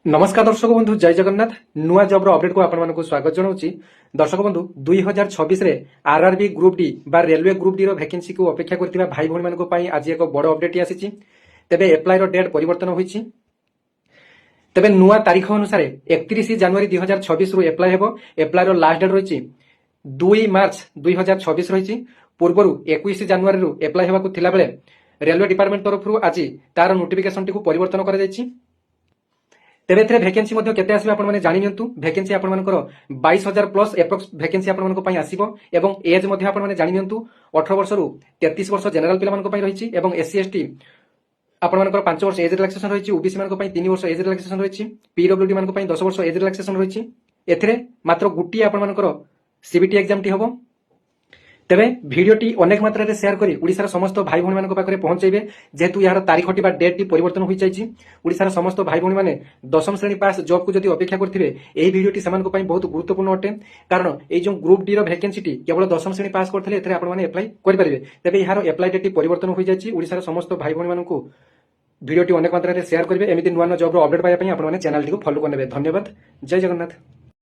नमस्कार दर्शक बंधु जय जगन्नाथ नुआ जॉब अपडेट को आपको स्वागत जनाऊँ। दर्शक बंधु 2026 रे आरआरबी ग्रुप डी बा रेलवे ग्रुप डी रो वैकेंसी को अपेक्षा करथिबा भाई भौणी मानको पई आज एक बड़ अपडेट आसीछि। तेबे एप्लाई रो डेट परिवर्तन होईछि। तेबे नुआ तारीख अनुसार 31 जनवरी 2026 रु एप्लाई हेबो। एप्लाई रो लास्ट डेट रहिछि 2 मार्च 2026 रहिछि। पूर्वरु 21 जनवरी रु एप्लाई हेबाकु थिला बेले रेलवे डिपार्टमेंट तरफ रु आज तार नोटिफिकेशन टी को परिवर्तन करा जायछि। तेरे एथिरे वैकेंसी मध्ये केते आसीबा आपण माने जानि नियंतु। वैकेंसी आपण मानकर 22,000 प्लस एप्रोक्स वैकेंसी आपण मानको पई आसीबो एवं एज मध्ये आपण माने जानि नियंतु 18 वर्ष रु 33 वर्ष जनरल पिला मानको पई रहिछि एवं एससी एसटी आपण मानकर 5 वर्ष एज रिलैक्सेशन रहिछि। ओबीसी मानको पई 3 वर्ष एज रिलैक्सेशन रहिछि। पीडब्ल्यूडी मानको पई 10 वर्ष एज रिलैक्सेशन रहिछि। एथिरे मात्र गुटी आपण मानकर सीबीटी एग्जाम टी होबो। तेबे भिडियोटी अनेक मात्रा रे शेयर करी उड़ीसार समस्त भाई भौणी मानक पाखरे पहुंचैबे। जेहेतु यार तारीखटी बा डेट टी परिवर्तन होई जायछि। उड़ीसार समस्त भाई भौणी माने दशम श्रेणी पास जॉब को जदि अपेक्षा करथिबे एही भिडियोटी समान को पई बहुत गुरुत्वपूर्ण अटे। कारण एई जो ग्रुप डी रो वैकेंसी टी केवल दशम श्रेणी पास करथिले एथरे आपण माने अप्लाई करि परिबे। तेबे यार अप्लाई डेट टी परिवर्तन होई जायछि। उड़ीसार समस्त भाई भौणी मानकु भिडियोटी अनेक मात्रा रे शेयर करिवे। एमिति नुवा नुवा जॉब रो अपडेट पाया पई आपण माने चैनल टी को फॉलो करनेबे। धन्यवाद। जय जगन्नाथ।